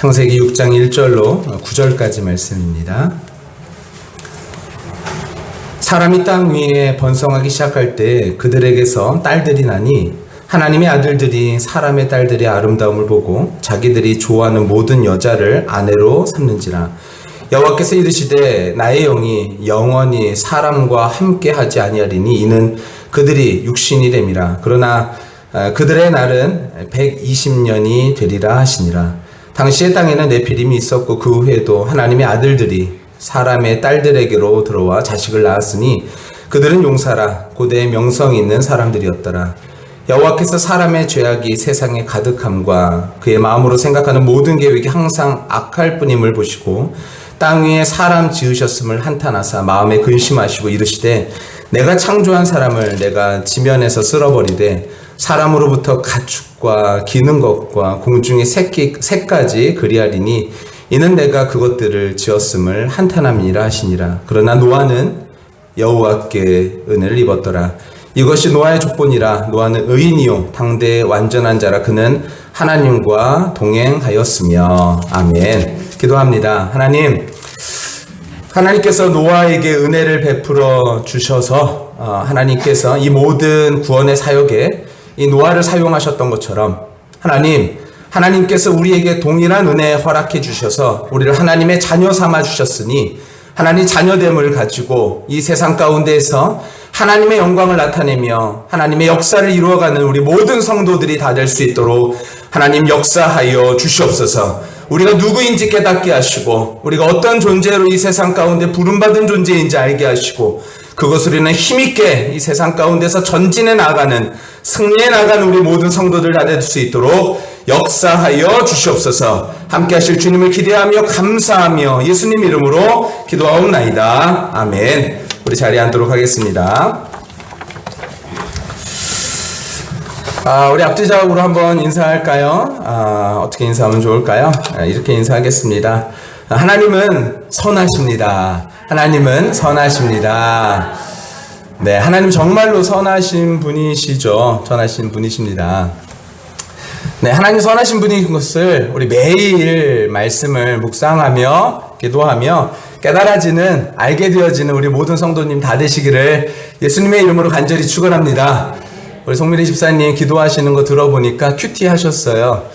창세기 6장 1절로 9절까지 말씀입니다. 사람이 땅 위에 번성하기 시작할 때 그들에게서 딸들이 나니 하나님의 아들들이 사람의 딸들의 아름다움을 보고 자기들이 좋아하는 모든 여자를 아내로 삼는지라. 여호와께서 이르시되 나의 영이 영원히 사람과 함께 하지 아니하리니 이는 그들이 육신이 됨이라. 그러나 그들의 날은 120년이 되리라 하시니라. 당시의 땅에는 네피림이 있었고 그 후에도 하나님의 아들들이 사람의 딸들에게로 들어와 자식을 낳았으니 그들은 용사라 고대의 명성이 있는 사람들이었더라. 여호와께서 사람의 죄악이 세상에 가득함과 그의 마음으로 생각하는 모든 계획이 항상 악할 뿐임을 보시고 땅 위에 사람 지으셨음을 한탄하사 마음에 근심하시고 이르시되 내가 창조한 사람을 내가 지면에서 쓸어버리되 사람으로부터 가축과 기는 것과 공중의 새까지 그리하리니 이는 내가 그것들을 지었음을 한탄함이니라 하시니라. 그러나 노아는 여호와께 은혜를 입었더라. 이것이 노아의 족본이라. 노아는 의인이요 당대의 완전한 자라. 그는 하나님과 동행하였으며. 아멘. 기도합니다. 하나님께서 노아에게 은혜를 베풀어 주셔서 하나님께서 이 모든 구원의 사역에 이 노아를 사용하셨던 것처럼 하나님께서 우리에게 동일한 은혜 허락해 주셔서 우리를 하나님의 자녀 삼아 주셨으니 하나님 자녀됨을 가지고 이 세상 가운데에서 하나님의 영광을 나타내며 하나님의 역사를 이루어가는 우리 모든 성도들이 다 될 수 있도록 하나님 역사하여 주시옵소서. 우리가 누구인지 깨닫게 하시고 우리가 어떤 존재로 이 세상 가운데 부름받은 존재인지 알게 하시고 그것으로 인해 힘있게 이 세상 가운데서 전진해 나가는 승리해 나가는 우리 모든 성도들 다 될 수 있도록 역사하여 주시옵소서. 함께 하실 주님을 기대하며 감사하며 예수님 이름으로 기도하옵나이다. 아멘. 우리 자리에 앉도록 하겠습니다. 우리 앞뒤적으로 한번 인사할까요? 어떻게 인사하면 좋을까요? 이렇게 인사하겠습니다. 하나님은 선하십니다. 하나님은 선하십니다. 네, 하나님 정말로 선하신 분이시죠. 선하신 분이십니다. 네, 하나님 선하신 분인 것을 우리 매일 말씀을 묵상하며 기도하며 깨달아지는, 알게 되어지는 우리 모든 성도님 다 되시기를 예수님의 이름으로 간절히 축원합니다. 우리 송미리 집사님 기도하시는 거 들어보니까 큐티 하셨어요.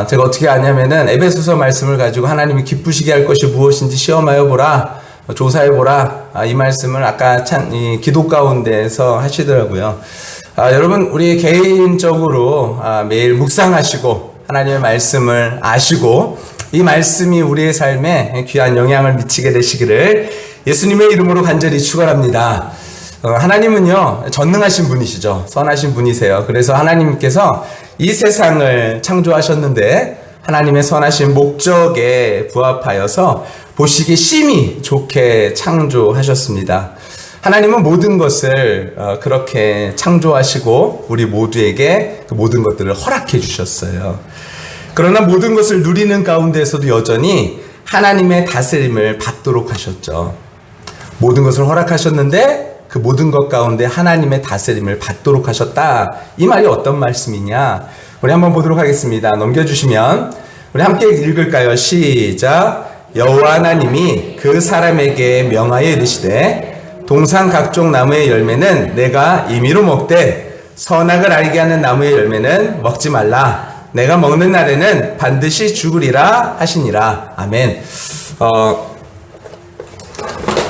제가 어떻게 아냐면은 에베소서 말씀을 가지고 하나님이 기쁘시게 할 것이 무엇인지 시험하여 보라, 조사해 보라. 이 말씀을 아까 이 기도 가운데에서 하시더라고요. 여러분 우리 개인적으로 매일 묵상하시고 하나님의 말씀을 아시고 이 말씀이 우리의 삶에 귀한 영향을 미치게 되시기를 예수님의 이름으로 간절히 축원합니다. 하나님은요 전능하신 분이시죠. 선하신 분이세요. 그래서 하나님께서 이 세상을 창조하셨는데 하나님의 선하신 목적에 부합하여서 보시기 심히 좋게 창조하셨습니다. 하나님은 모든 것을 그렇게 창조하시고 우리 모두에게 그 모든 것들을 허락해 주셨어요. 그러나 모든 것을 누리는 가운데에서도 여전히 하나님의 다스림을 받도록 하셨죠. 모든 것을 허락하셨는데 그 모든 것 가운데 하나님의 다스림을 받도록 하셨다. 이 말이 어떤 말씀이냐? 우리 한번 보도록 하겠습니다. 넘겨주시면 우리 함께 읽을까요? 시작. 여호와 하나님이 그 사람에게 명하여 이르시되 동산 각종 나무의 열매는 내가 임의로 먹되 선악을 알게 하는 나무의 열매는 먹지 말라. 내가 먹는 날에는 반드시 죽으리라 하시니라. 아멘.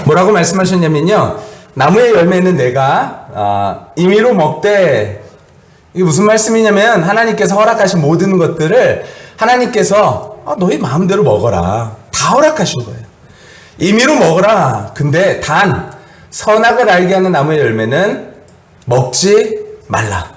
뭐라고 말씀하셨냐면요. 나무의 열매는 내가 임의로 먹되, 이게 무슨 말씀이냐면 하나님께서 허락하신 모든 것들을 하나님께서 너희 마음대로 먹어라. 다 허락하신 거예요. 임의로 먹어라. 근데 단 선악을 알게 하는 나무의 열매는 먹지 말라.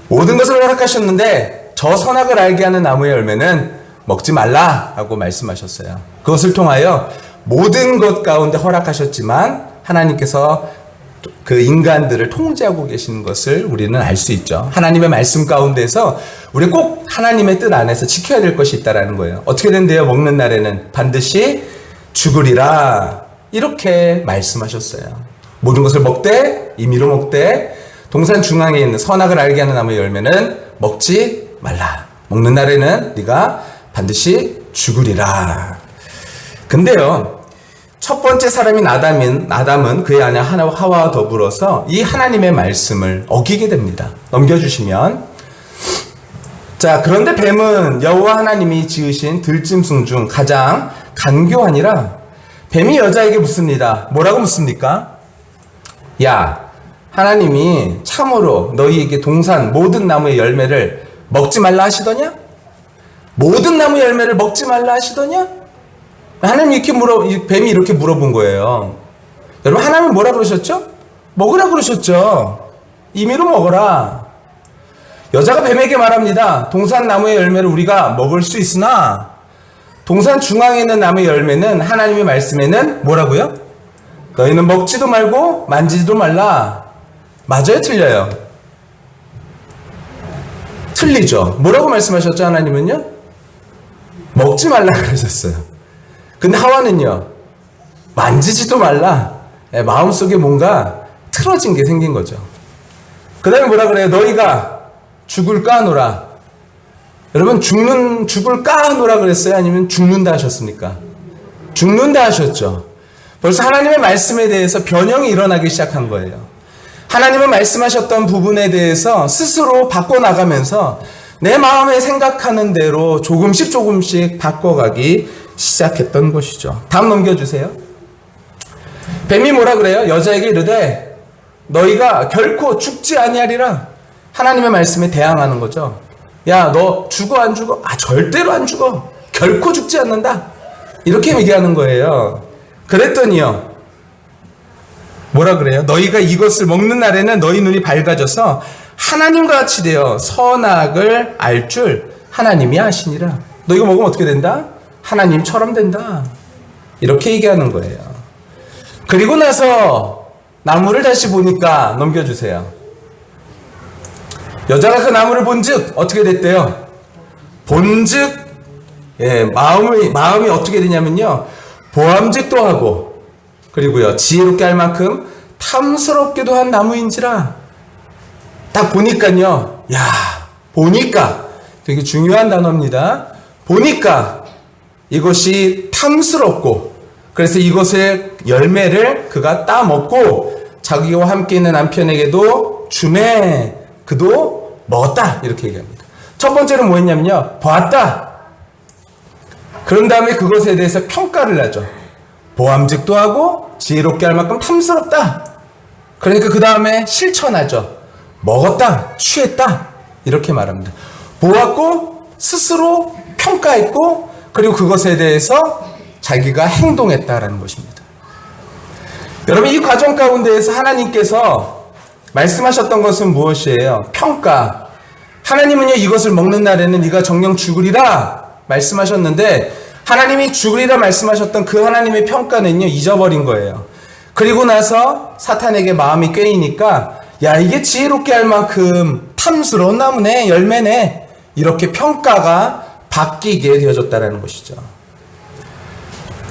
모든 것을 허락하셨는데 저 선악을 알게 하는 나무의 열매는 먹지 말라 하고 말씀하셨어요. 그것을 통하여 모든 것 가운데 허락하셨지만 하나님께서 그 인간들을 통제하고 계시는 것을 우리는 알 수 있죠. 하나님의 말씀 가운데서 우리 꼭 하나님의 뜻 안에서 지켜야 될 것이 있다라는 거예요. 어떻게 된대요? 먹는 날에는 반드시 죽으리라. 이렇게 말씀하셨어요. 모든 것을 먹되 임의로 먹되 동산 중앙에 있는 선악을 알게 하는 나무의 열매는 먹지 말라. 먹는 날에는 네가 반드시 죽으리라. 근데요, 첫 번째 사람인 아담은 그의 아내 하와와 더불어서 이 하나님의 말씀을 어기게 됩니다. 넘겨주시면, 자, 그런데 뱀은 여호와 하나님이 지으신 들짐승 중 가장 간교하니라. 뱀이 여자에게 묻습니다. 뭐라고 묻습니까? 야, 하나님이 참으로 너희에게 동산 모든 나무의 열매를 먹지 말라 하시더냐? 모든 나무 열매를 먹지 말라 하시더냐? 하나님 뱀이 이렇게 물어본 거예요. 여러분, 하나님은 뭐라 그러셨죠? 먹으라 그러셨죠. 임의로 먹어라. 여자가 뱀에게 말합니다. 동산 나무의 열매를 우리가 먹을 수 있으나 동산 중앙에 있는 나무의 열매는 하나님의 말씀에는 뭐라고요? 너희는 먹지도 말고 만지지도 말라. 맞아요? 틀려요? 틀리죠. 뭐라고 말씀하셨죠? 하나님은요? 먹지 말라 그러셨어요. 근데 하와는요, 만지지도 말라. 마음속에 뭔가 틀어진 게 생긴 거죠. 그 다음에 뭐라 그래요? 너희가 죽을 까노라. 여러분, 죽을 까노라 그랬어요? 아니면 죽는다 하셨습니까? 죽는다 하셨죠. 벌써 하나님의 말씀에 대해서 변형이 일어나기 시작한 거예요. 하나님은 말씀하셨던 부분에 대해서 스스로 바꿔나가면서 내 마음에 생각하는 대로 조금씩 바꿔가기 시작했던 것이죠. 다음 넘겨주세요. 뱀이 뭐라 그래요? 여자에게 이르되 너희가 결코 죽지 아니하리라. 하나님의 말씀에 대항하는 거죠. 야, 너 죽어 안 죽어? 절대로 안 죽어. 결코 죽지 않는다. 이렇게 얘기하는 거예요. 그랬더니요, 뭐라 그래요? 너희가 이것을 먹는 날에는 너희 눈이 밝아져서 하나님과 같이 되어 선악을 알 줄 하나님이 아시니라. 너 이거 먹으면 어떻게 된다? 하나님처럼 된다. 이렇게 얘기하는 거예요. 그리고 나서 나무를 다시 보니까 넘겨주세요. 여자가 그 나무를 본즉 어떻게 됐대요? 본즉 마음이 어떻게 되냐면요, 보암직도 하고 그리고요 지혜롭게 할 만큼 탐스럽게도 한 나무인지라. 딱 보니까요, 보니까 되게 중요한 단어입니다. 보니까 이것이 탐스럽고, 그래서 이것의 열매를 그가 따먹고 자기와 함께 있는 남편에게도 주매 그도 먹었다. 이렇게 얘기합니다. 첫 번째는 뭐였냐면요, 보았다. 그런 다음에 그것에 대해서 평가를 하죠. 보암직도 하고 지혜롭게 할 만큼 탐스럽다. 그러니까 그 다음에 실천하죠. 먹었다, 취했다. 이렇게 말합니다. 보았고 스스로 평가했고 그리고 그것에 대해서 자기가 행동했다라는 것입니다. 여러분, 이 과정 가운데에서 하나님께서 말씀하셨던 것은 무엇이에요? 평가. 하나님은요, 이것을 먹는 날에는 네가 정녕 죽으리라 말씀하셨는데, 하나님이 죽으리라 말씀하셨던 그 하나님의 평가는요, 잊어버린 거예요. 그리고 나서 사탄에게 마음이 꿰이니까, 야, 이게 지혜롭게 할 만큼 탐스러운 나무네, 열매네, 이렇게 평가가 바뀌게 되어졌다는 것이죠.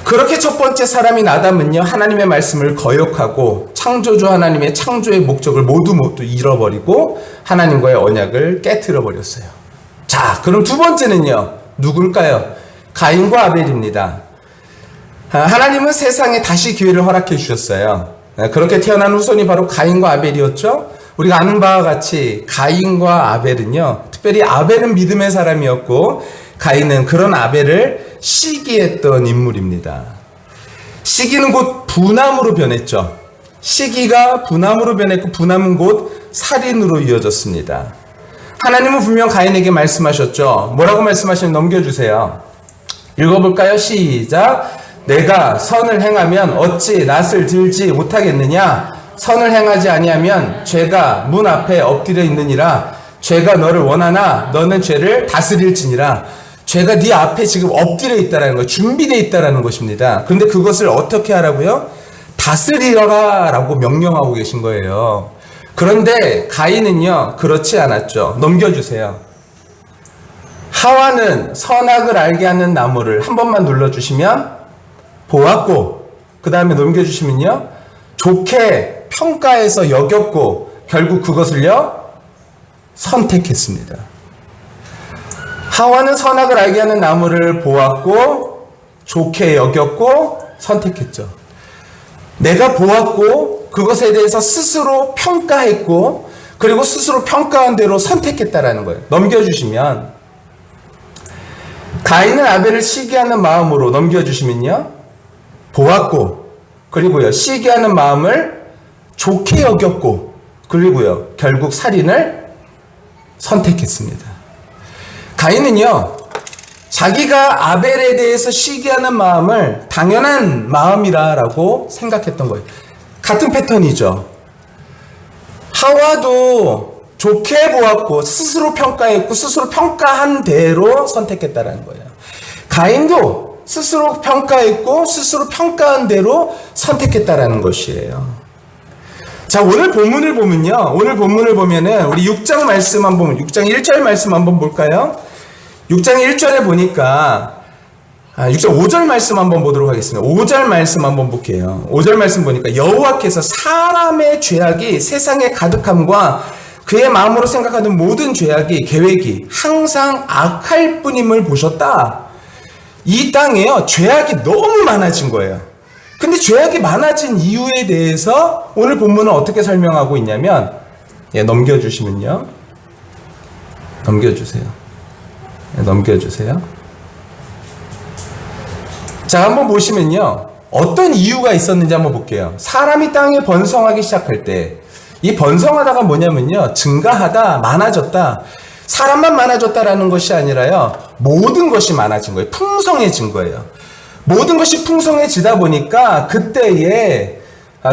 그렇게 첫 번째 사람인 아담은요, 하나님의 말씀을 거역하고 창조주 하나님의 창조의 목적을 모두 잃어버리고 하나님과의 언약을 깨트려 버렸어요. 자, 그럼 두 번째는요, 누굴까요? 가인과 아벨입니다. 하나님은 세상에 다시 기회를 허락해 주셨어요. 그렇게 태어난 후손이 바로 가인과 아벨이었죠. 우리가 아는 바와 같이 가인과 아벨은요, 특별히 아벨은 믿음의 사람이었고 가인은 그런 아벨을 시기했던 인물입니다. 시기는 곧 분함으로 변했죠. 시기가 분함으로 변했고 분함은 곧 살인으로 이어졌습니다. 하나님은 분명 가인에게 말씀하셨죠. 뭐라고 말씀하시는지 넘겨주세요. 읽어볼까요? 시작. 내가 선을 행하면 어찌 낯을 들지 못하겠느냐? 선을 행하지 아니하면 죄가 문 앞에 엎드려 있느니라. 죄가 너를 원하나 너는 죄를 다스릴지니라. 죄가 네 앞에 지금 엎드려 있다라는 거예요. 준비되어 있다라는 것입니다. 그런데 그것을 어떻게 하라고요? 다스리라 라고 명령하고 계신 거예요. 그런데 가인은요, 그렇지 않았죠. 넘겨주세요. 하와는 선악을 알게 하는 나무를 한 번만 눌러주시면 보았고, 그 다음에 넘겨주시면요, 좋게 평가해서 여겼고 결국 그것을요 선택했습니다. 하와는 선악을 알게 하는 나무를 보았고 좋게 여겼고 선택했죠. 내가 보았고 그것에 대해서 스스로 평가했고 그리고 스스로 평가한 대로 선택했다라는 거예요. 넘겨주시면 가인은 아벨을 시기하는 마음으로 넘겨주시면요. 보았고 그리고요. 시기하는 마음을 좋게 여겼고 그리고요. 결국 살인을 선택했습니다. 가인은요. 자기가 아벨에 대해서 시기하는 마음을 당연한 마음이라고 생각했던 거예요. 같은 패턴이죠. 하와도 좋게 보았고 스스로 평가했고 스스로 평가한 대로 선택했다라는 거예요. 가인도 스스로 평가했고 스스로 평가한 대로 선택했다라는 것이에요. 자, 오늘 본문을 보면요. 오늘 본문을 보면은 우리 6장 말씀 한번 6장 1절 말씀 한번 볼까요? 6장 1절에 보니까 6장 5절 말씀 한번 보도록 하겠습니다. 5절 말씀 한번 볼게요. 5절 말씀 보니까 여호와께서 사람의 죄악이 세상에 가득함과 그의 마음으로 생각하는 모든 죄악이 계획이 항상 악할 뿐임을 보셨다. 이 땅에요. 죄악이 너무 많아진 거예요. 근데 죄악이 많아진 이유에 대해서 오늘 본문은 어떻게 설명하고 있냐면 넘겨주시면요. 넘겨주세요. 자, 한번 보시면요. 어떤 이유가 있었는지 한번 볼게요. 사람이 땅에 번성하기 시작할 때, 이 번성하다가 뭐냐면요. 증가하다, 많아졌다. 사람만 많아졌다라는 것이 아니라요. 모든 것이 많아진 거예요. 풍성해진 거예요. 모든 것이 풍성해지다 보니까 그때에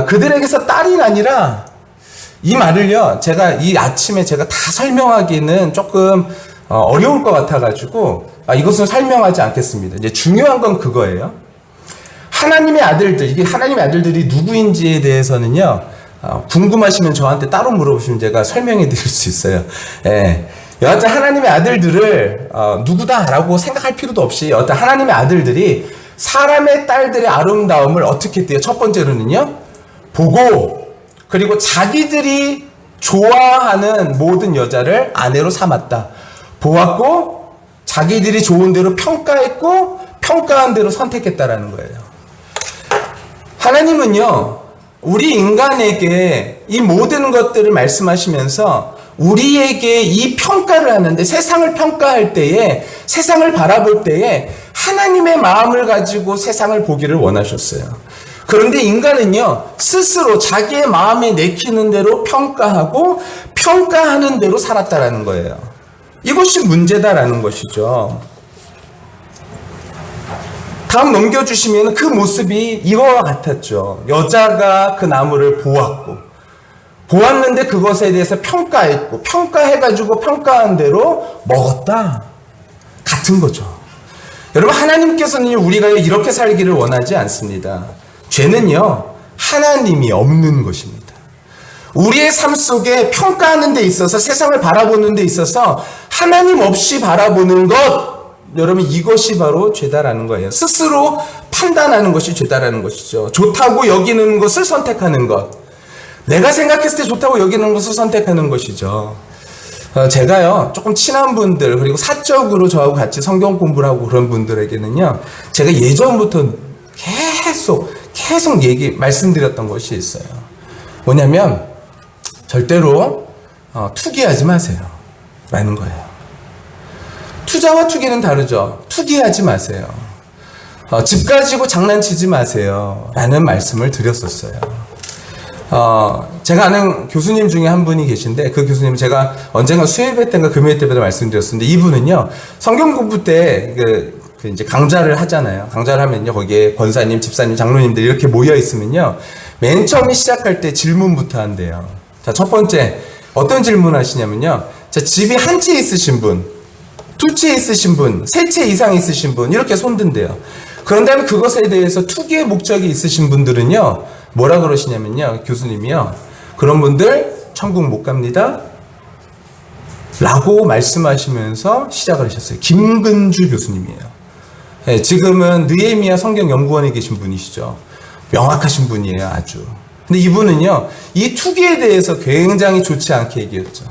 그들에게서 딸이 아니라 이 말을요. 제가 이 아침에 제가 다 설명하기는 조금 어려울 것 같아가지고 이것은 설명하지 않겠습니다. 이제 중요한 건 그거예요. 하나님의 아들들, 이게 하나님의 아들들이 누구인지에 대해서는요. 궁금하시면 저한테 따로 물어보시면 제가 설명해 드릴 수 있어요. 예. 여하튼 하나님의 아들들을 누구다라고 생각할 필요도 없이 여하튼 하나님의 아들들이 사람의 딸들의 아름다움을 어떻게 했대요? 첫 번째로는요. 보고 그리고 자기들이 좋아하는 모든 여자를 아내로 삼았다. 보았고 자기들이 좋은 대로 평가했고 평가한 대로 선택했다라는 거예요. 하나님은요. 우리 인간에게 이 모든 것들을 말씀하시면서 우리에게 이 평가를 하는데 세상을 평가할 때에 세상을 바라볼 때에 하나님의 마음을 가지고 세상을 보기를 원하셨어요. 그런데 인간은요. 스스로 자기의 마음에 내키는 대로 평가하고 평가하는 대로 살았다라는 거예요. 이것이 문제다라는 것이죠. 다음 넘겨주시면 그 모습이 이와 같았죠. 여자가 그 나무를 보았는데 그것에 대해서 평가했고 평가해가지고 평가한 대로 먹었다. 같은 거죠. 여러분 하나님께서는 우리가 이렇게 살기를 원하지 않습니다. 죄는요. 하나님이 없는 것입니다. 우리의 삶 속에 평가하는 데 있어서 세상을 바라보는 데 있어서 하나님 없이 바라보는 것 여러분 이것이 바로 죄다라는 거예요. 스스로 판단하는 것이 죄다라는 것이죠. 좋다고 여기는 것을 선택하는 것. 내가 생각했을 때 좋다고 여기는 것을 선택하는 것이죠. 제가요 조금 친한 분들 그리고 사적으로 저하고 같이 성경 공부를 하고 그런 분들에게는요 제가 예전부터 계속 말씀드렸던 것이 있어요. 뭐냐면 절대로 투기하지 마세요 라는 거예요. 투자와 투기는 다르죠. 투기하지 마세요. 집 가지고 장난치지 마세요 라는 말씀을 드렸었어요. 제가 아는 교수님 중에 한 분이 계신데 그 교수님 제가 언젠가 수요일 때인가 금요일 때마다 말씀드렸었는데 이분은요 성경 공부 때 이제 강좌를 하잖아요. 강좌를 하면요 거기에 권사님, 집사님, 장로님들 이렇게 모여 있으면요 맨 처음에 시작할 때 질문부터 한대요. 자, 첫 번째 어떤 질문 하시냐면요. 자, 집이 한 채 있으신 분, 두 채 있으신 분, 세 채 이상 있으신 분 이렇게 손든대요. 그런 다음에 그것에 대해서 투기의 목적이 있으신 분들은요 뭐라 그러시냐면요 교수님이요 그런 분들 천국 못 갑니다 라고 말씀하시면서 시작을 하셨어요. 김근주 교수님이에요. 네, 지금은 느헤미야 성경연구원에 계신 분이시죠. 명확하신 분이에요 아주. 근데 이분은요 이 투기에 대해서 굉장히 좋지 않게 얘기했죠.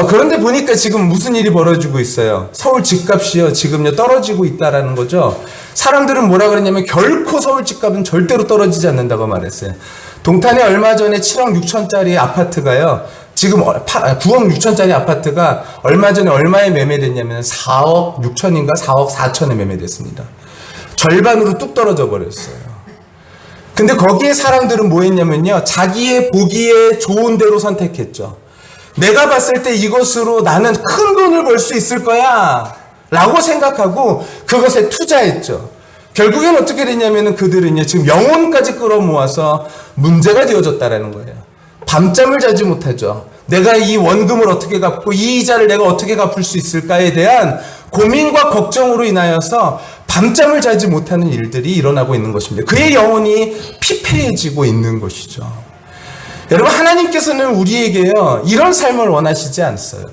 그런데 보니까 지금 무슨 일이 벌어지고 있어요. 서울 집값이요, 지금요, 떨어지고 있다라는 거죠. 사람들은 뭐라 그랬냐면, 결코 서울 집값은 절대로 떨어지지 않는다고 말했어요. 동탄에 얼마 전에 7억 6천짜리 아파트가요, 지금 9억 6천짜리 아파트가 얼마 전에 얼마에 매매됐냐면 4억 6천인가 4억 4천에 매매됐습니다. 절반으로 뚝 떨어져 버렸어요. 근데 거기에 사람들은 뭐 했냐면요, 자기의 보기에 좋은 대로 선택했죠. 내가 봤을 때 이것으로 나는 큰 돈을 벌 수 있을 거야 라고 생각하고 그것에 투자했죠. 결국엔 어떻게 됐냐면 그들은요, 지금 영혼까지 끌어모아서 문제가 되어졌다라는 거예요. 밤잠을 자지 못하죠. 내가 이 원금을 어떻게 갚고 이 이자를 내가 어떻게 갚을 수 있을까에 대한 고민과 걱정으로 인하여서 밤잠을 자지 못하는 일들이 일어나고 있는 것입니다. 그의 영혼이 피폐해지고 있는 것이죠. 여러분, 하나님께서는 우리에게요, 이런 삶을 원하시지 않았어요.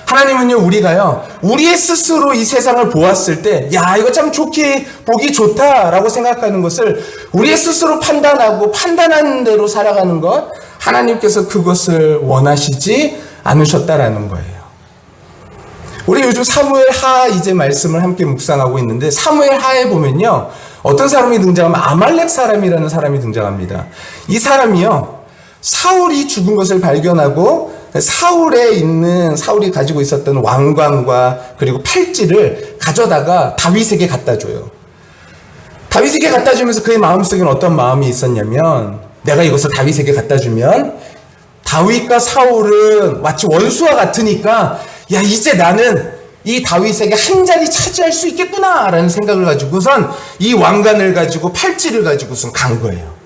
하나님은요, 우리가요, 우리의 스스로 이 세상을 보았을 때, 야, 이거 참 좋게, 보기 좋다라고 생각하는 것을 우리의 스스로 판단하고 판단하는 대로 살아가는 것, 하나님께서 그것을 원하시지 않으셨다라는 거예요. 우리 요즘 사무엘 하 이제 말씀을 함께 묵상하고 있는데, 사무엘 하에 보면요, 어떤 사람이 등장하면 아말렉 사람이라는 사람이 등장합니다. 이 사람이요, 사울이 죽은 것을 발견하고 사울이 가지고 있었던 왕관과 그리고 팔찌를 가져다가 다윗에게 갖다 줘요. 다윗에게 갖다 주면서 그의 마음속에는 어떤 마음이 있었냐면, 내가 이것을 다윗에게 갖다 주면 다윗과 사울은 마치 원수와 같으니까, 야, 이제 나는 이 다윗에게 한 자리 차지할 수 있겠구나 라는 생각을 가지고선 이 왕관을 가지고 팔찌를 가지고선 간 거예요.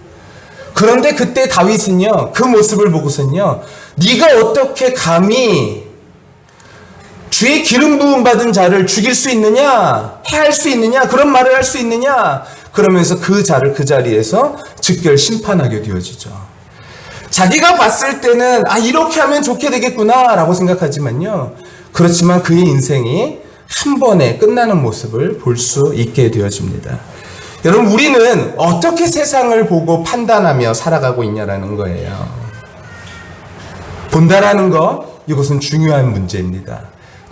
그런데 그때 다윗은요, 그 모습을 보고선요, 네가 어떻게 감히 주의 기름 부음 받은 자를 죽일 수 있느냐, 해할 수 있느냐, 그런 말을 할 수 있느냐, 그러면서 그 자를 그 자리에서 즉결 심판하게 되어지죠. 자기가 봤을 때는 이렇게 하면 좋게 되겠구나 라고 생각하지만요, 그렇지만 그의 인생이 한 번에 끝나는 모습을 볼 수 있게 되어집니다. 여러분, 우리는 어떻게 세상을 보고 판단하며 살아가고 있냐라는 거예요. 본다라는 거, 이것은 중요한 문제입니다.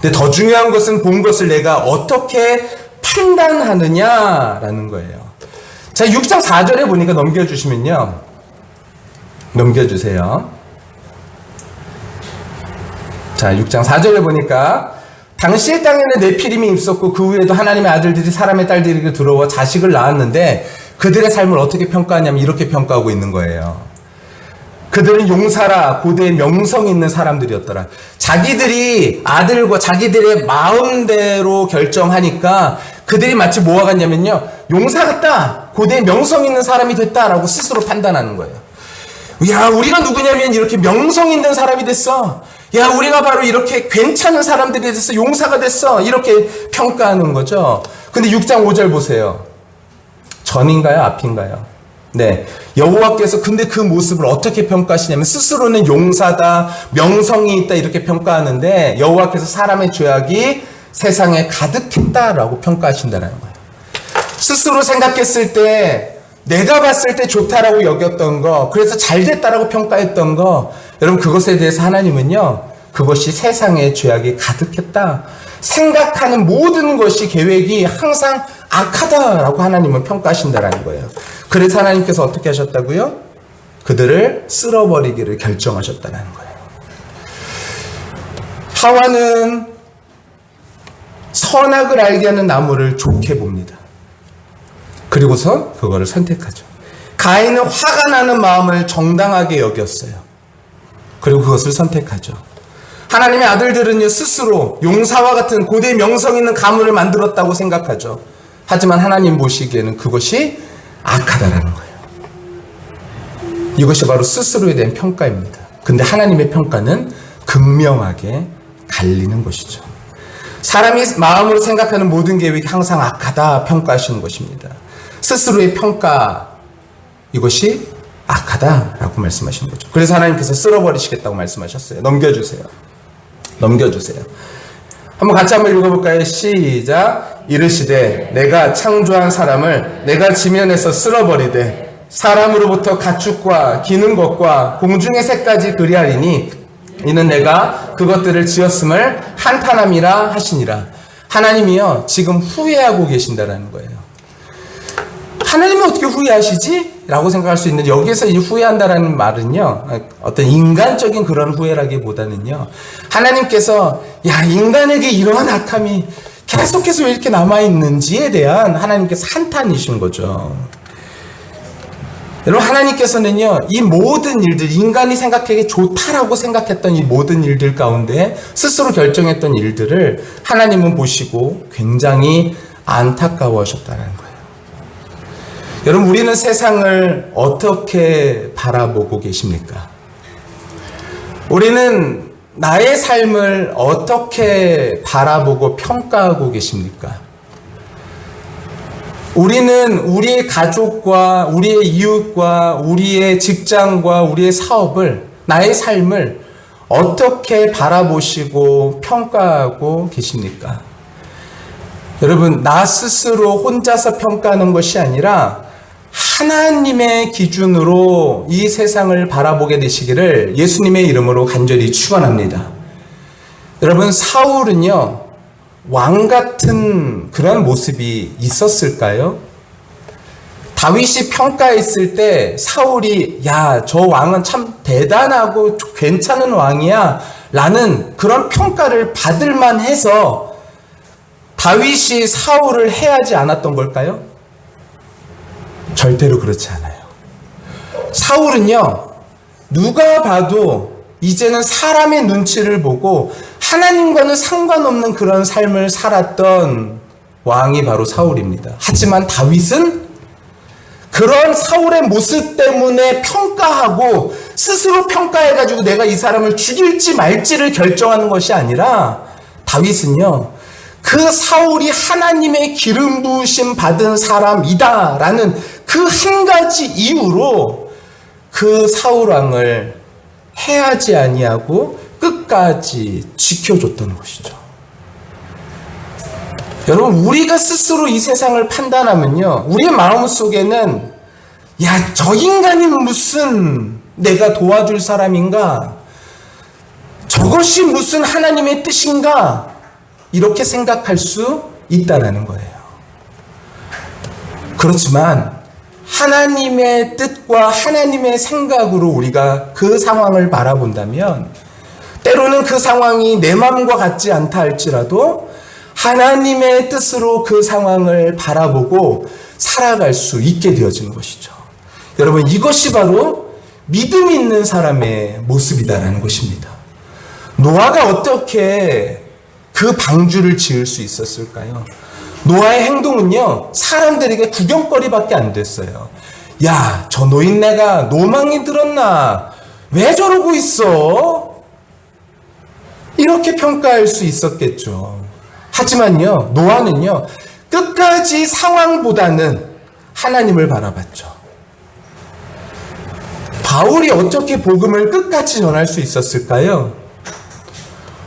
근데 더 중요한 것은 본 것을 내가 어떻게 판단하느냐라는 거예요. 자, 6장 4절에 보니까 넘겨주시면요. 넘겨주세요. 자, 6장 4절에 보니까, 당시의 땅에는 네피림이 있었고 그 후에도 하나님의 아들들이 사람의 딸들에게 들어와 자식을 낳았는데 그들의 삶을 어떻게 평가하냐면 이렇게 평가하고 있는 거예요. 그들은 용사라, 고대에 명성 있는 사람들이었더라. 자기들이 아들과 자기들의 마음대로 결정하니까 그들이 마치 뭐와 같냐면요, 용사 같다, 고대에 명성 있는 사람이 됐다라고 스스로 판단하는 거예요. 야, 우리가 누구냐면 이렇게 명성 있는 사람이 됐어. 야, 우리가 바로 이렇게 괜찮은 사람들이 됐어. 용사가 됐어. 이렇게 평가하는 거죠. 근데 6장 5절 보세요. 전인가요? 앞인가요? 네. 여호와께서 근데 그 모습을 어떻게 평가하시냐면, 스스로는 용사다, 명성이 있다, 이렇게 평가하는데 여호와께서 사람의 죄악이 세상에 가득했다라고 평가하신다는 거예요. 스스로 생각했을 때, 내가 봤을 때 좋다라고 여겼던 거, 그래서 잘 됐다라고 평가했던 거, 여러분, 그것에 대해서 하나님은요, 그것이 세상에 죄악이 가득했다, 생각하는 모든 것이, 계획이 항상 악하다라고 하나님은 평가하신다라는 거예요. 그래서 하나님께서 어떻게 하셨다고요? 그들을 쓸어버리기를 결정하셨다는 거예요. 하와는 선악을 알게 하는 나무를 좋게 봅니다. 그리고서 그거를 선택하죠. 가인은 화가 나는 마음을 정당하게 여겼어요. 그리고 그것을 선택하죠. 하나님의 아들들은요, 스스로 용사와 같은 고대 명성 있는 가문을 만들었다고 생각하죠. 하지만 하나님 보시기에는 그것이 악하다라는 거예요. 이것이 바로 스스로에 대한 평가입니다. 근데 하나님의 평가는 극명하게 갈리는 것이죠. 사람이 마음으로 생각하는 모든 계획이 항상 악하다 평가하시는 것입니다. 스스로의 평가, 이것이 악하다라고 말씀하시는 거죠. 그래서 하나님께서 쓸어버리시겠다고 말씀하셨어요. 넘겨주세요. 한번 같이 한번 읽어볼까요? 시작. 이르시되 내가 창조한 사람을 내가 지면에서 쓸어버리되 사람으로부터 가축과 기는 것과 공중의 새까지 그리하리니 이는 내가 그것들을 지었음을 한탄함이라 하시니라. 하나님이요 지금 후회하고 계신다라는 거예요. 하나님이 어떻게 후회하시지? 라고 생각할 수 있는데, 여기서 이 후회한다라는 말은요 어떤 인간적인 그런 후회라기보다는요, 하나님께서 야 인간에게 이러한 악함이 계속해서 왜 이렇게 남아있는지에 대한 하나님께서 한탄이신 거죠. 여러분, 하나님께서는요 이 모든 일들, 인간이 생각하기에 좋다라고 생각했던 이 모든 일들 가운데 스스로 결정했던 일들을 하나님은 보시고 굉장히 안타까워하셨다는 거예요. 여러분, 우리는 세상을 어떻게 바라보고 계십니까? 우리는 나의 삶을 어떻게 바라보고 평가하고 계십니까? 우리는 우리의 가족과 우리의 이웃과 우리의 직장과 우리의 사업을, 나의 삶을 어떻게 바라보시고 평가하고 계십니까? 여러분, 나 스스로 혼자서 평가하는 것이 아니라 하나님의 기준으로 이 세상을 바라보게 되시기를 예수님의 이름으로 간절히 축원합니다. 여러분, 사울은요 왕 같은 그런 모습이 있었을까요? 다윗이 평가했을 때 사울이 야, 저 왕은 참 대단하고 괜찮은 왕이야 라는 그런 평가를 받을 만해서 다윗이 사울을 해하지 않았던 걸까요? 절대로 그렇지 않아요. 사울은요 누가 봐도 이제는 사람의 눈치를 보고 하나님과는 상관없는 그런 삶을 살았던 왕이 바로 사울입니다. 하지만 다윗은 그런 사울의 모습 때문에 평가하고 스스로 평가해가지고 내가 이 사람을 죽일지 말지를 결정하는 것이 아니라, 다윗은요 그 사울이 하나님의 기름 부으심 받은 사람이다 라는 그 한 가지 이유로 그 사울 왕을 해하지 아니하고 끝까지 지켜줬던 것이죠. 여러분, 우리가 스스로 이 세상을 판단하면요 우리의 마음속에는 야, 저 인간이 무슨 내가 도와줄 사람인가? 저것이 무슨 하나님의 뜻인가? 이렇게 생각할 수 있다라는 거예요. 그렇지만 하나님의 뜻과 하나님의 생각으로 우리가 그 상황을 바라본다면, 때로는 그 상황이 내 마음과 같지 않다 할지라도 하나님의 뜻으로 그 상황을 바라보고 살아갈 수 있게 되어지는 것이죠. 여러분, 이것이 바로 믿음 있는 사람의 모습이다라는 것입니다. 노아가 어떻게 그 방주를 지을 수 있었을까요? 노아의 행동은요 사람들에게 구경거리밖에 안 됐어요. 야, 저 노인네가 노망이 들었나? 왜 저러고 있어? 이렇게 평가할 수 있었겠죠. 하지만요 노아는요 끝까지 상황보다는 하나님을 바라봤죠. 바울이 어떻게 복음을 끝까지 전할 수 있었을까요?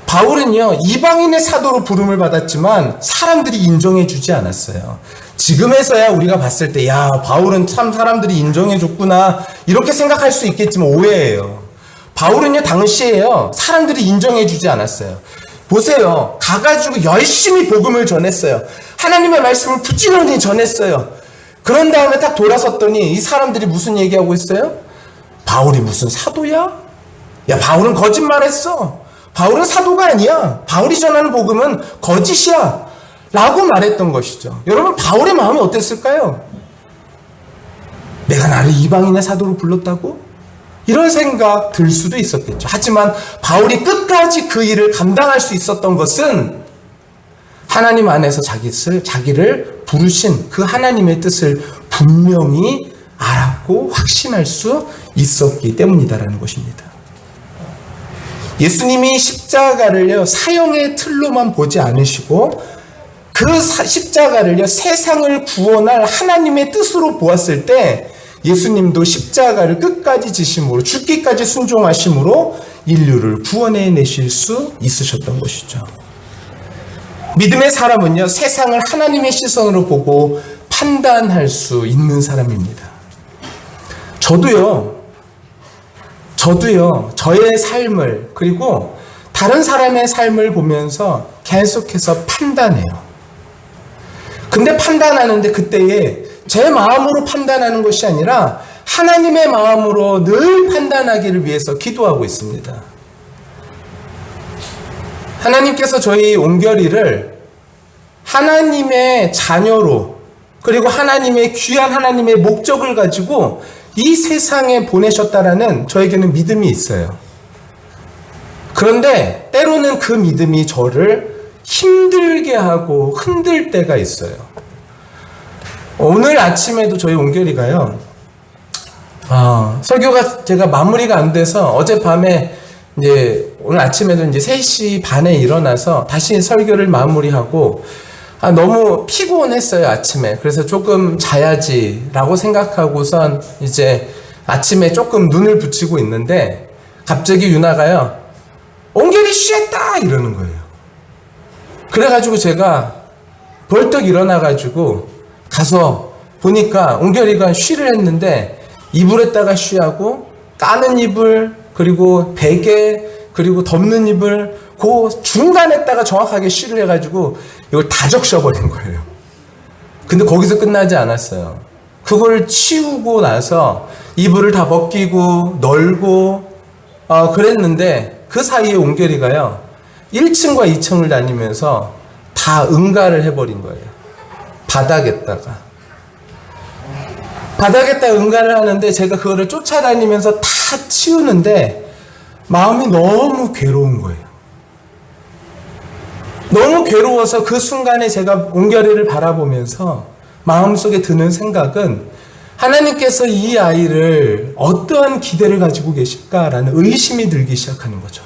바울은요 이방인의 사도로 부름을 받았지만 사람들이 인정해 주지 않았어요. 지금에서야 우리가 봤을 때 야, 바울은 참 사람들이 인정해 줬구나 이렇게 생각할 수 있겠지만 오해예요. 바울은요 당시에요 사람들이 인정해 주지 않았어요. 보세요, 가가지고 열심히 복음을 전했어요. 하나님의 말씀을 부지런히 전했어요. 그런 다음에 딱 돌아섰더니 이 사람들이 무슨 얘기하고 있어요? 바울이 무슨 사도야? 야, 바울은 거짓말했어. 바울은 사도가 아니야. 바울이 전하는 복음은 거짓이야 라고 말했던 것이죠. 여러분, 바울의 마음이 어땠을까요? 내가 나를 이방인의 사도로 불렀다고? 이런 생각 들 수도 있었겠죠. 하지만 바울이 끝까지 그 일을 감당할 수 있었던 것은 하나님 안에서 자기를 부르신 그 하나님의 뜻을 분명히 알았고 확신할 수 있었기 때문이다라는 것입니다. 예수님이 십자가를요 사형의 틀로만 보지 않으시고 그 십자가를요 세상을 구원할 하나님의 뜻으로 보았을 때 예수님도 십자가를 끝까지 지심으로 죽기까지 순종하심으로 인류를 구원해 내실 수 있으셨던 것이죠. 믿음의 사람은요 세상을 하나님의 시선으로 보고 판단할 수 있는 사람입니다. 저도요 저도요, 저의 삶을, 그리고 다른 사람의 삶을 보면서 계속해서 판단해요. 근데 판단하는데 그때에 제 마음으로 판단하는 것이 아니라 하나님의 마음으로 늘 판단하기를 위해서 기도하고 있습니다. 하나님께서 저희 옹결이를 하나님의 자녀로, 그리고 하나님의 귀한 하나님의 목적을 가지고 이 세상에 보내셨다라는 저에게는 믿음이 있어요. 그런데 때로는 그 믿음이 저를 힘들게 하고 흔들 때가 있어요. 오늘 아침에도 저희 옹결이가요, 설교가 제가 마무리가 안 돼서 어젯밤에 이제 오늘 아침에도 이제 3시 반에 일어나서 다시 설교를 마무리하고 너무 피곤했어요, 아침에. 그래서 조금 자야지라고 생각하고선 이제 아침에 조금 눈을 붙이고 있는데 갑자기 유나가요, 옹결이 쉬었다! 이러는 거예요. 그래가지고 제가 벌떡 일어나가지고 가서 보니까 옹결이가 쉬를 했는데 이불에다가 쉬하고 까는 이불, 그리고 베개, 그리고 덮는 이불, 그 중간에다가 정확하게 쉬를 해가지고 이걸 다 적셔버린 거예요. 근데 거기서 끝나지 않았어요. 그걸 치우고 나서 이불을 다 벗기고 널고 그랬는데 그 사이에 옹결이가요, 1층과 2층을 다니면서 다 응가를 해버린 거예요. 바닥에다가 응가를 하는데 제가 그거를 쫓아다니면서 다 치우는데 마음이 너무 괴로운 거예요. 너무 괴로워서 그 순간에 제가 옹결이를 바라보면서 마음속에 드는 생각은 하나님께서 이 아이를 어떠한 기대를 가지고 계실까라는 의심이 들기 시작하는 거죠.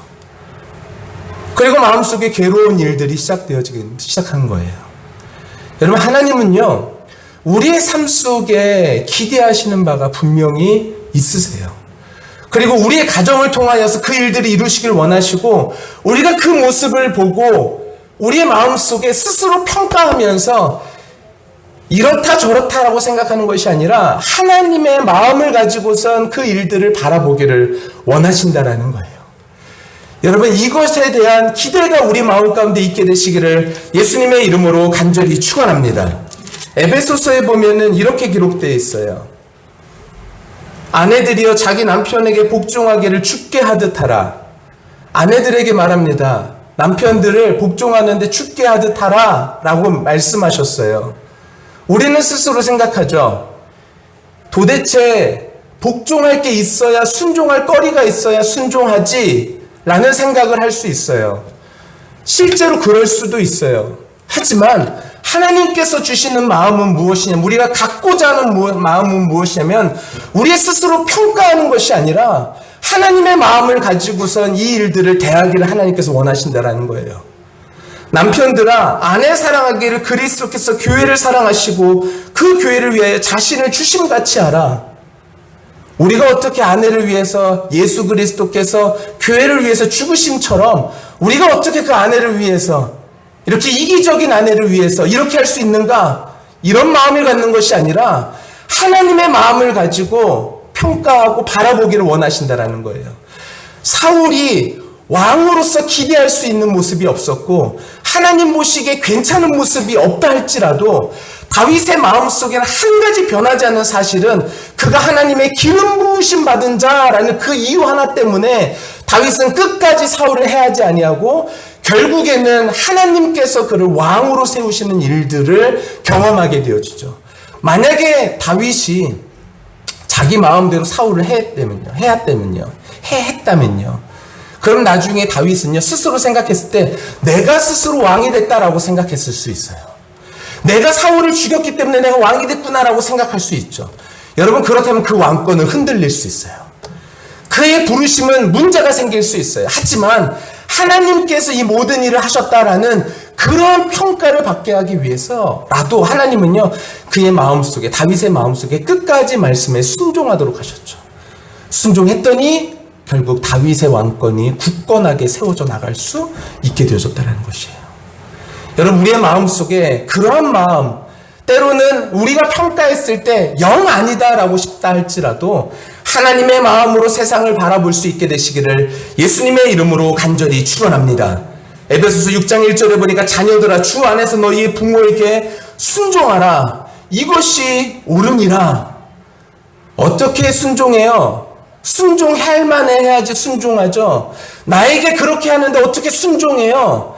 그리고 마음속에 괴로운 일들이 시작한 거예요. 여러분, 하나님은요, 우리의 삶 속에 기대하시는 바가 분명히 있으세요. 그리고 우리의 가정을 통하여서 그 일들을 이루시길 원하시고, 우리가 그 모습을 보고 우리의 마음속에 스스로 평가하면서 이렇다 저렇다라고 생각하는 것이 아니라 하나님의 마음을 가지고선 그 일들을 바라보기를 원하신다라는 거예요. 여러분, 이것에 대한 기대가 우리 마음 가운데 있게 되시기를 예수님의 이름으로 간절히 축원합니다. 에베소서에 보면은 이렇게 기록되어 있어요. 아내들이여 자기 남편에게 복종하기를 죽게 하듯 하라. 아내들에게 말합니다. 남편들을 복종하는데 죽게 하듯 하라 라고 말씀하셨어요. 우리는 스스로 생각하죠. 도대체 복종할 게 있어야, 순종할 거리가 있어야 순종하지 라는 생각을 할 수 있어요. 실제로 그럴 수도 있어요. 하지만 하나님께서 주시는 마음은 무엇이냐, 우리가 갖고자 하는 마음은 무엇이냐면 우리의 스스로 평가하는 것이 아니라 하나님의 마음을 가지고선 이 일들을 대하기를 하나님께서 원하신다라는 거예요. 남편들아, 아내 사랑하기를 그리스도께서 교회를 사랑하시고 그 교회를 위해 자신을 주심같이 하라. 우리가 어떻게 아내를 위해서 예수 그리스도께서 교회를 위해서 죽으심처럼 우리가 어떻게 그 아내를 위해서, 이렇게 이기적인 아내를 위해서 이렇게 할 수 있는가? 이런 마음을 갖는 것이 아니라 하나님의 마음을 가지고 평가하고 바라보기를 원하신다라는 거예요. 사울이 왕으로서 기대할 수 있는 모습이 없었고 하나님 보시기에 괜찮은 모습이 없다 할지라도 다윗의 마음속에는 한 가지 변하지 않는 사실은 그가 하나님의 기름 부으심 받은 자라는 그 이유 하나 때문에 다윗은 끝까지 사울을 해하지 아니하고 결국에는 하나님께서 그를 왕으로 세우시는 일들을 경험하게 되어지죠. 만약에 다윗이 자기 마음대로 사울을 해했다면요. 그럼 나중에 다윗은요, 스스로 생각했을 때 내가 스스로 왕이 됐다라고 생각했을 수 있어요. 내가 사울을 죽였기 때문에 내가 왕이 됐구나라고 생각할 수 있죠. 여러분, 그렇다면 그 왕권은 흔들릴 수 있어요. 그의 부르심은 문제가 생길 수 있어요. 하지만 하나님께서 이 모든 일을 하셨다라는 그런 평가를 받게 하기 위해서라도 하나님은요, 그의 마음속에, 다윗의 마음속에 끝까지 말씀에 순종하도록 하셨죠. 순종했더니 결국 다윗의 왕권이 굳건하게 세워져 나갈 수 있게 되어졌다는 것이에요. 여러분, 우리의 마음속에 그러한 마음, 때로는 우리가 평가했을 때 영 아니다라고 싶다 할지라도 하나님의 마음으로 세상을 바라볼 수 있게 되시기를 예수님의 이름으로 간절히 축원합니다. 에베소서 6장 1절에 보니까 자녀들아 주 안에서 너희의 부모에게 순종하라. 이것이 옳으니라. 어떻게 순종해요? 순종할 만해 해야지 순종하죠. 나에게 그렇게 하는데 어떻게 순종해요?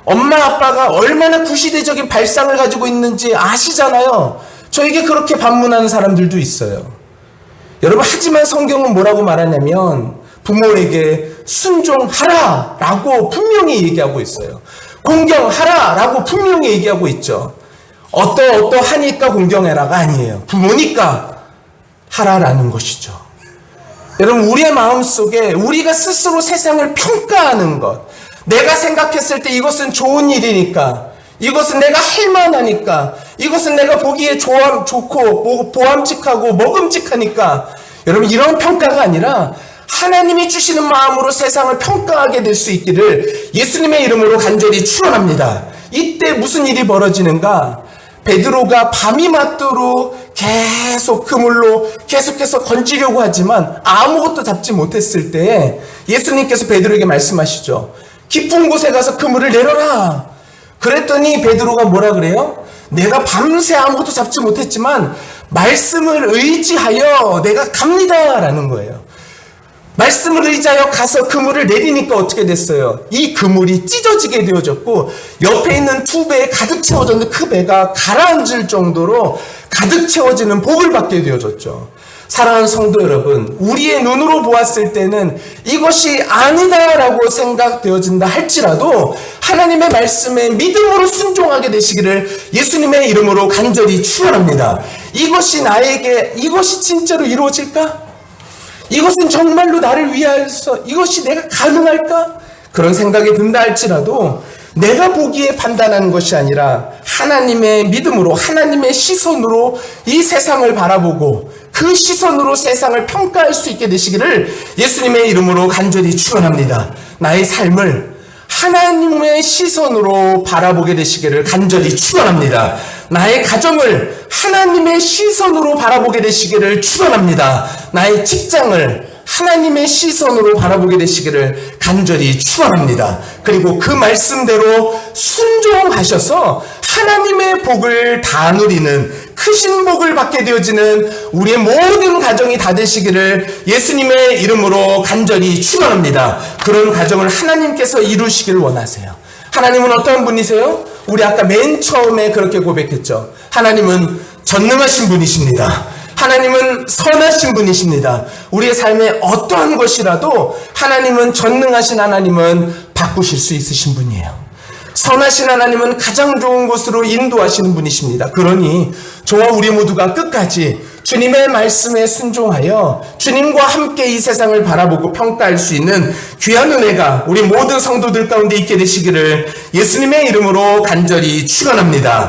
엄마 아빠가 얼마나 구시대적인 발상을 가지고 있는지 아시잖아요. 저에게 그렇게 반문하는 사람들도 있어요. 여러분, 하지만 성경은 뭐라고 말하냐면 부모에게 순종하라 라고 분명히 얘기하고 있어요. 공경하라 라고 분명히 얘기하고 있죠. 어떠하니까 공경해라가 아니에요. 부모니까 하라라는 것이죠. 여러분, 우리의 마음속에 우리가 스스로 세상을 평가하는 것, 내가 생각했을 때 이것은 좋은 일이니까, 이것은 내가 할만하니까, 이것은 내가 보기에 좋고 보암직하고 먹음직하니까, 여러분, 이런 평가가 아니라 하나님이 주시는 마음으로 세상을 평가하게 될 수 있기를 예수님의 이름으로 간절히 축원합니다. 이때 무슨 일이 벌어지는가? 베드로가 밤이 맞도록 계속 그물로 계속해서 건지려고 하지만 아무것도 잡지 못했을 때 예수님께서 베드로에게 말씀하시죠. 깊은 곳에 가서 그물을 내려라. 그랬더니 베드로가 뭐라 그래요? 내가 밤새 아무것도 잡지 못했지만 말씀을 의지하여 내가 갑니다 라는 거예요. 말씀을 의지하여 가서 그물을 내리니까 어떻게 됐어요? 이 그물이 찢어지게 되어졌고 옆에 있는 두 배에 가득 채워졌는데 그 배가 가라앉을 정도로 가득 채워지는 복을 받게 되어졌죠. 사랑하는 성도 여러분, 우리의 눈으로 보았을 때는 이것이 아니다라고 생각되어진다 할지라도 하나님의 말씀에 믿음으로 순종하게 되시기를 예수님의 이름으로 간절히 축원합니다. 이것이 진짜로 이루어질까? 이것은 정말로 나를 위하여서 이것이 내가 가능할까? 그런 생각이 든다 할지라도 내가 보기에 판단하는 것이 아니라 하나님의 믿음으로, 하나님의 시선으로 이 세상을 바라보고 그 시선으로 세상을 평가할 수 있게 되시기를 예수님의 이름으로 간절히 축원합니다. 나의 삶을 하나님의 시선으로 바라보게 되시기를 간절히 축원합니다. 나의 가정을 하나님의 시선으로 바라보게 되시기를 축원합니다. 나의 직장을 하나님의 시선으로 바라보게 되시기를 간절히 축원합니다. 그리고 그 말씀대로 순종하셔서 하나님의 복을 다 누리는 크신 복을 받게 되어지는 우리의 모든 가정이 다 되시기를 예수님의 이름으로 간절히 축원합니다. 그런 가정을 하나님께서 이루시길 원하세요. 하나님은 어떤 분이세요? 우리 아까 맨 처음에 그렇게 고백했죠. 하나님은 전능하신 분이십니다. 하나님은 선하신 분이십니다. 우리의 삶에 어떠한 것이라도 하나님은 전능하신 하나님은 바꾸실 수 있으신 분이에요. 선하신 하나님은 가장 좋은 곳으로 인도하시는 분이십니다. 그러니 저와 우리 모두가 끝까지 주님의 말씀에 순종하여 주님과 함께 이 세상을 바라보고 평가할 수 있는 귀한 은혜가 우리 모든 성도들 가운데 있게 되시기를 예수님의 이름으로 간절히 축원합니다.